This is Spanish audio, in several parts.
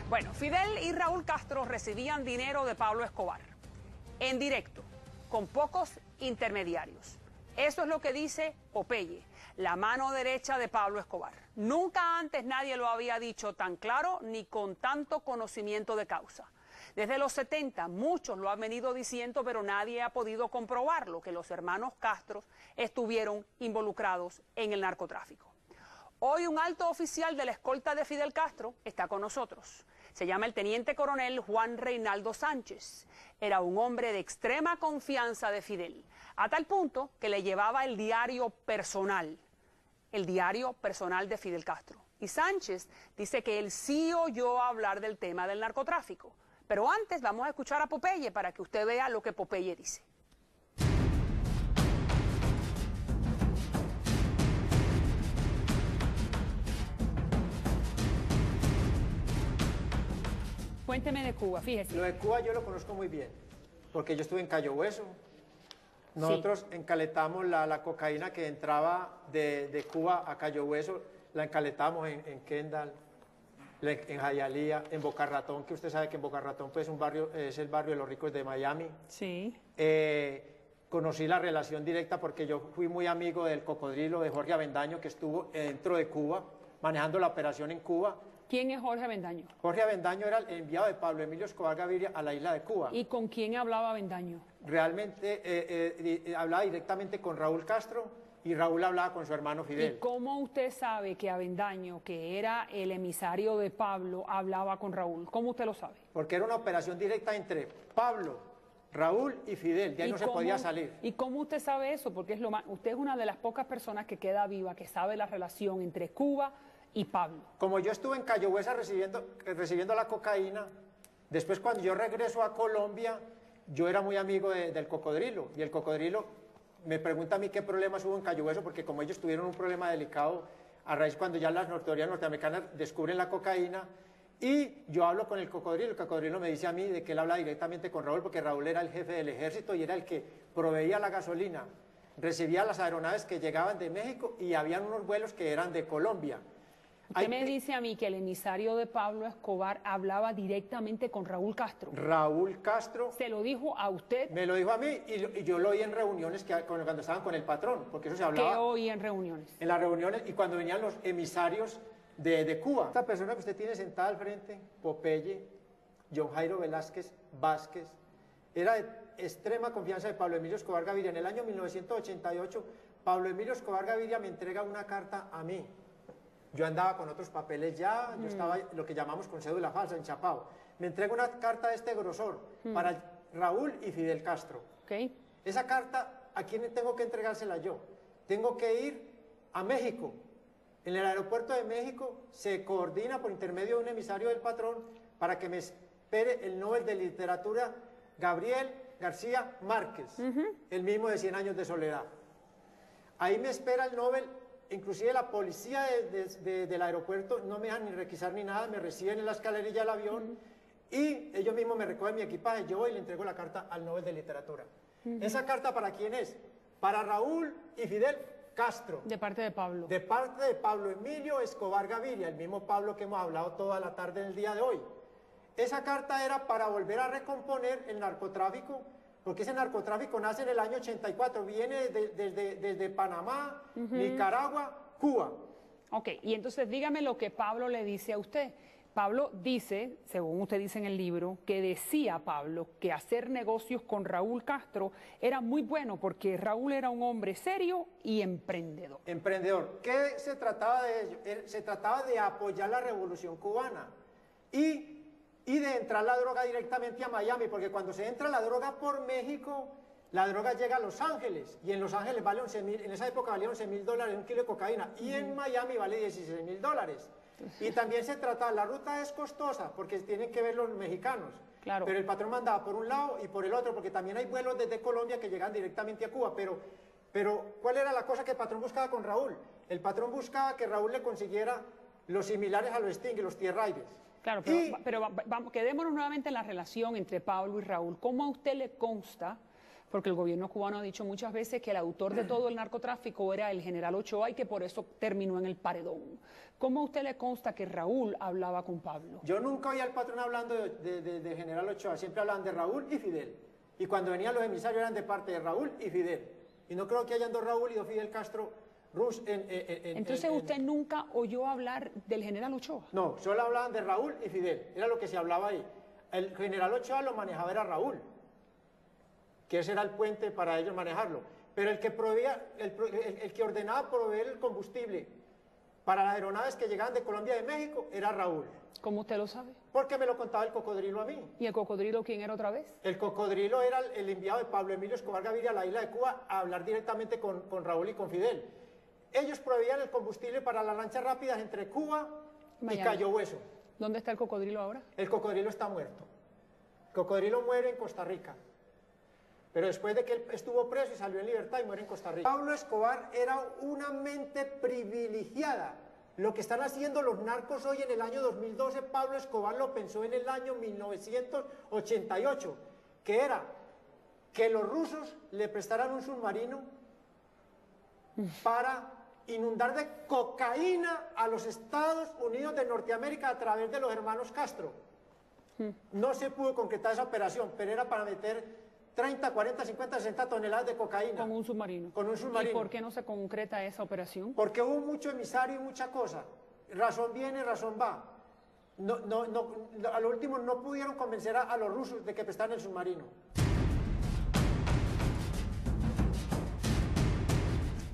Bueno, Fidel y Raúl Castro recibían dinero de Pablo Escobar, en directo, con pocos intermediarios. Eso es lo que dice Popeye, la mano derecha de Pablo Escobar. Nunca antes nadie lo había dicho tan claro ni con tanto conocimiento de causa. Desde los 70 muchos lo han venido diciendo, pero nadie ha podido comprobarlo, que los hermanos Castro estuvieron involucrados en el narcotráfico. Hoy un alto oficial de la escolta de Fidel Castro está con nosotros. Se llama el teniente coronel Juan Reinaldo Sánchez. Era un hombre de extrema confianza de Fidel, a tal punto que le llevaba el diario personal de Fidel Castro. Y Sánchez dice que él sí oyó hablar del tema del narcotráfico. Pero antes vamos a escuchar a Popeye para que usted vea lo que Popeye dice. Cuénteme de Cuba, fíjese. Lo de Cuba yo lo conozco muy bien, porque yo estuve en Cayo Hueso. Nosotros encaletamos la cocaína que entraba de Cuba a Cayo Hueso, la encaletamos en Kendall, en Hialeah, en Boca Ratón, que usted sabe que en Boca Ratón pues, es el barrio de los ricos de Miami. Sí. Conocí la relación directa porque yo fui muy amigo del cocodrilo de Jorge Avendaño, que estuvo dentro de Cuba, manejando la operación en Cuba. ¿Quién es Jorge Avendaño? Jorge Avendaño era el enviado de Pablo Emilio Escobar Gaviria a la isla de Cuba. ¿Y con quién hablaba Avendaño? Realmente hablaba directamente con Raúl Castro y Raúl hablaba con su hermano Fidel. ¿Y cómo usted sabe que Avendaño, que era el emisario de Pablo, hablaba con Raúl? ¿Cómo usted lo sabe? Porque era una operación directa entre Pablo, Raúl y Fidel, de ahí no se podía salir. ¿Y cómo usted sabe eso? Porque usted es una de las pocas personas que queda viva, que sabe la relación entre Cuba y Pablo. Como yo estuve en Cayo Hueso recibiendo la cocaína, después cuando yo regreso a Colombia, yo era muy amigo del cocodrilo, y el cocodrilo me pregunta a mí qué problemas hubo en Cayo Hueso, porque como ellos tuvieron un problema delicado a raíz cuando ya las autoridades norteamericanas descubren la cocaína, y yo hablo con el cocodrilo me dice a mí de que él habla directamente con Raúl, porque Raúl era el jefe del ejército y era el que proveía la gasolina, recibía las aeronaves que llegaban de México y habían unos vuelos que eran de Colombia. Usted me dice a mí que el emisario de Pablo Escobar hablaba directamente con Raúl Castro. Raúl Castro. ¿Se lo dijo a usted? Me lo dijo a mí y yo lo oí en reuniones cuando estaban con el patrón, porque eso se hablaba. ¿Qué oí en reuniones? En las reuniones y cuando venían los emisarios de Cuba. Esta persona que usted tiene sentada al frente, Popeye, John Jairo Velázquez Vázquez, era de extrema confianza de Pablo Emilio Escobar Gaviria. En el año 1988, Pablo Emilio Escobar Gaviria me entrega una carta a mí. Yo andaba con otros papeles ya, yo estaba lo que llamamos con cédula falsa, enchapado. Me entrega una carta de este grosor para Raúl y Fidel Castro. Okay. Esa carta, ¿a quién tengo que entregársela yo? Tengo que ir a México. En el aeropuerto de México se coordina por intermedio de un emisario del patrón para que me espere el Nobel de Literatura Gabriel García Márquez, el mismo de 100 años de soledad. Ahí me espera el Nobel. Inclusive la policía del aeropuerto no me dejan ni requisar ni nada, me reciben en la escalerilla del avión y ellos mismos me recogen mi equipaje, yo voy y le entrego la carta al Nobel de Literatura. ¿Esa carta para quién es? Para Raúl y Fidel Castro. De parte de Pablo. De parte de Pablo Emilio Escobar Gaviria, el mismo Pablo que hemos hablado toda la tarde en el día de hoy. Esa carta era para volver a recomponer el narcotráfico, porque ese narcotráfico nace en el año 84, viene desde Panamá, Nicaragua, Cuba. Ok, y entonces dígame lo que Pablo le dice a usted. Pablo dice, según usted dice en el libro, que decía Pablo que hacer negocios con Raúl Castro era muy bueno porque Raúl era un hombre serio y emprendedor. Emprendedor. ¿Qué se trataba de ello? Se trataba de apoyar la revolución cubana y de entrar la droga directamente a Miami, porque cuando se entra la droga por México, la droga llega a Los Ángeles, y en Los Ángeles vale 11.000, en esa época valía $11.000 un kilo de cocaína, y en Miami vale $16.000. Y también se trata, la ruta es costosa, porque tienen que ver los mexicanos, claro. Pero el patrón mandaba por un lado y por el otro, porque también hay vuelos desde Colombia que llegan directamente a Cuba, pero ¿cuál era la cosa que el patrón buscaba con Raúl? El patrón buscaba que Raúl le consiguiera los similares a los Sting, los tierraires. Claro, pero vamos, quedémonos nuevamente en la relación entre Pablo y Raúl. ¿Cómo a usted le consta Porque el gobierno cubano ha dicho muchas veces que el autor de todo el narcotráfico era el general Ochoa y que por eso terminó en el paredón. ¿Cómo a usted le consta que Raúl hablaba con Pablo? Yo nunca oí al patrón hablando de general Ochoa, siempre hablaban de Raúl y Fidel. Y cuando venían los emisarios eran de parte de Raúl y Fidel. Y no creo que hayan dos Raúl y dos Fidel Castro Rus Entonces usted nunca oyó hablar del general Ochoa. No, solo hablaban de Raúl y Fidel, era lo que se hablaba ahí. El general Ochoa lo manejaba era Raúl, que ese era el puente para ellos manejarlo. Pero el que proveía, el que ordenaba proveer el combustible para las aeronaves que llegaban de Colombia y de México era Raúl. ¿Cómo usted lo sabe? Porque me lo contaba el cocodrilo a mí. ¿Y el cocodrilo quién era otra vez? El cocodrilo era el enviado de Pablo Emilio Escobar Gaviria a la isla de Cuba a hablar directamente con Raúl y con Fidel. Ellos proveían el combustible para las lanchas rápidas entre Cuba y Cayo Hueso. ¿Dónde está el cocodrilo ahora? El cocodrilo está muerto. El cocodrilo muere en Costa Rica. Pero después de que él estuvo preso y salió en libertad y muere en Costa Rica. Pablo Escobar era una mente privilegiada. Lo que están haciendo los narcos hoy en el año 2012, Pablo Escobar lo pensó en el año 1988, que era que los rusos le prestaran un submarino para inundar de cocaína a los Estados Unidos de Norteamérica a través de los hermanos Castro. No se pudo concretar esa operación, pero era para meter 30, 40, 50, 60 toneladas de cocaína. Con un submarino. Con un submarino. ¿Y por qué no se concreta esa operación? Porque hubo mucho emisario y mucha cosa. Razón viene, razón va. A lo último no pudieron convencer a los rusos de que prestaran el submarino.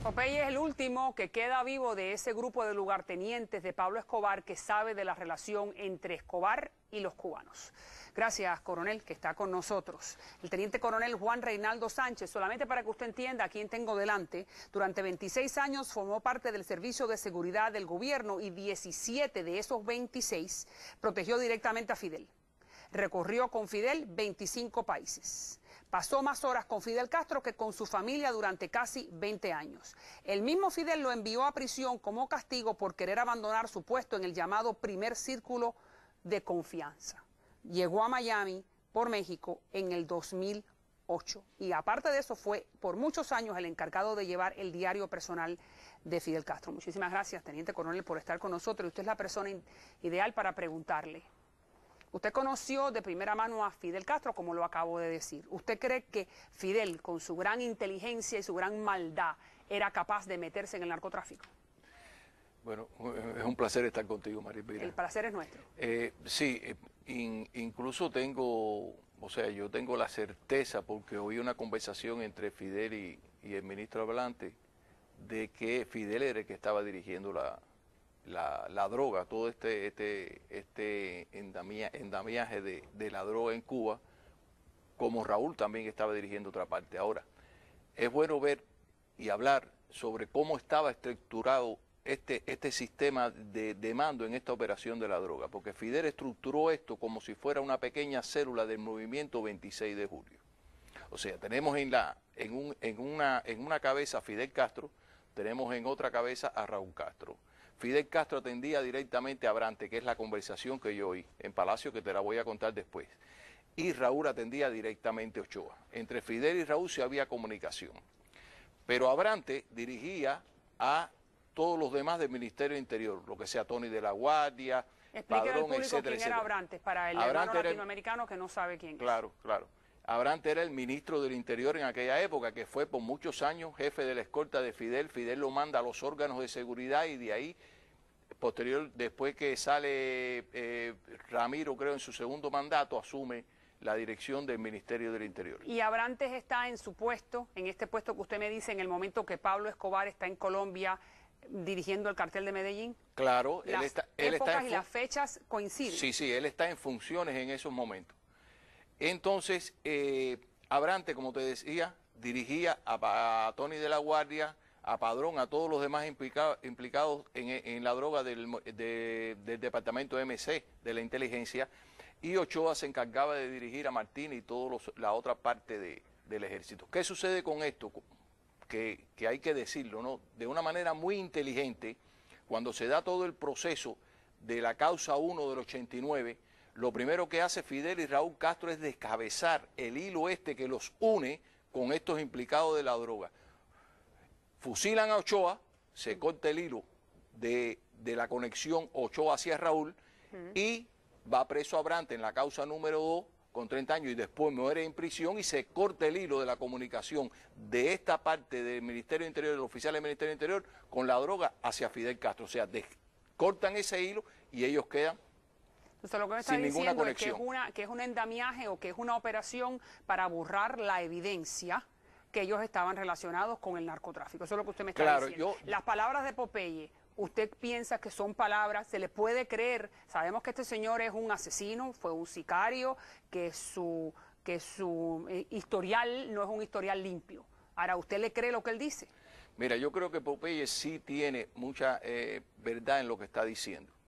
Popeye es el último que queda vivo de ese grupo de lugartenientes de Pablo Escobar que sabe de la relación entre Escobar y los cubanos. Gracias, coronel, que está con nosotros. El teniente coronel Juan Reinaldo Sánchez, solamente para que usted entienda a quién tengo delante, durante 26 años formó parte del Servicio de Seguridad del Gobierno y 17 de esos 26 protegió directamente a Fidel. Recorrió con Fidel 25 países. Pasó más horas con Fidel Castro que con su familia durante casi 20 años. El mismo Fidel lo envió a prisión como castigo por querer abandonar su puesto en el llamado primer círculo de confianza. Llegó a Miami por México en el 2008 y aparte de eso fue por muchos años el encargado de llevar el diario personal de Fidel Castro. Muchísimas gracias, teniente coronel, por estar con nosotros. Usted es la persona ideal para preguntarle. Usted conoció de primera mano a Fidel Castro, como lo acabo de decir. ¿Usted cree que Fidel, con su gran inteligencia y su gran maldad, era capaz de meterse en el narcotráfico? Bueno, es un placer estar contigo, María Elvira. El placer es nuestro. Sí, incluso yo tengo la certeza, porque oí una conversación entre Fidel y el ministro hablante, de que Fidel era el que estaba dirigiendo la droga, todo este endamiaje de la droga en Cuba, como Raúl también estaba dirigiendo otra parte. Ahora, es bueno ver y hablar sobre cómo estaba estructurado este sistema de mando en esta operación de la droga, porque Fidel estructuró esto como si fuera una pequeña célula del movimiento 26 de julio. O sea, tenemos en una cabeza a Fidel Castro, tenemos en otra cabeza a Raúl Castro. Fidel Castro atendía directamente a Abrantes, que es la conversación que yo oí en Palacio, que te la voy a contar después. Y Raúl atendía directamente a Ochoa. Entre Fidel y Raúl sí había comunicación. Pero Abrantes dirigía a todos los demás del Ministerio del Interior, lo que sea Tony de la Guardia, Padrón, etcétera, quién era Abrantes, para el hermano latinoamericano que no sabe quién es. Claro. Abrantes era el ministro del Interior en aquella época, que fue por muchos años jefe de la escolta de Fidel. Fidel lo manda a los órganos de seguridad y de ahí, después que sale Ramiro, creo, en su segundo mandato, asume la dirección del Ministerio del Interior. Y Abrantes está en su puesto, en este puesto que usted me dice, en el momento que Pablo Escobar está en Colombia dirigiendo el cartel de Medellín. Claro, él está y las fechas coinciden. Sí, él está en funciones en esos momentos. Entonces, Abrantes, como te decía, dirigía a Tony de la Guardia, a Padrón, a todos los demás implicados en la droga del departamento MC, de la inteligencia, y Ochoa se encargaba de dirigir a Martínez y toda la otra parte del ejército. ¿Qué sucede con esto? Que hay que decirlo, ¿no? De una manera muy inteligente, cuando se da todo el proceso de la causa 1 del 89, lo primero que hace Fidel y Raúl Castro es descabezar el hilo que los une con estos implicados de la droga. Fusilan a Ochoa, se corta el hilo de la conexión Ochoa hacia Raúl y va preso Abrantes en la causa número 2 con 30 años y después muere en prisión y se corta el hilo de la comunicación de esta parte del Ministerio del Interior, del oficial del Ministerio del Interior, con la droga hacia Fidel Castro. O sea, cortan ese hilo y ellos quedan Entonces, lo que me está sin ninguna diciendo es conexión. que es un endamiaje o que es una operación para borrar la evidencia que ellos estaban relacionados con el narcotráfico. Eso es lo que usted me está diciendo. Las palabras de Popeye, ¿usted piensa que son palabras? ¿Se le puede creer? Sabemos que este señor es un asesino, fue un sicario, que su historial no es un historial limpio. Ahora, ¿usted le cree lo que él dice? Mira, yo creo que Popeye sí tiene mucha verdad en lo que está diciendo.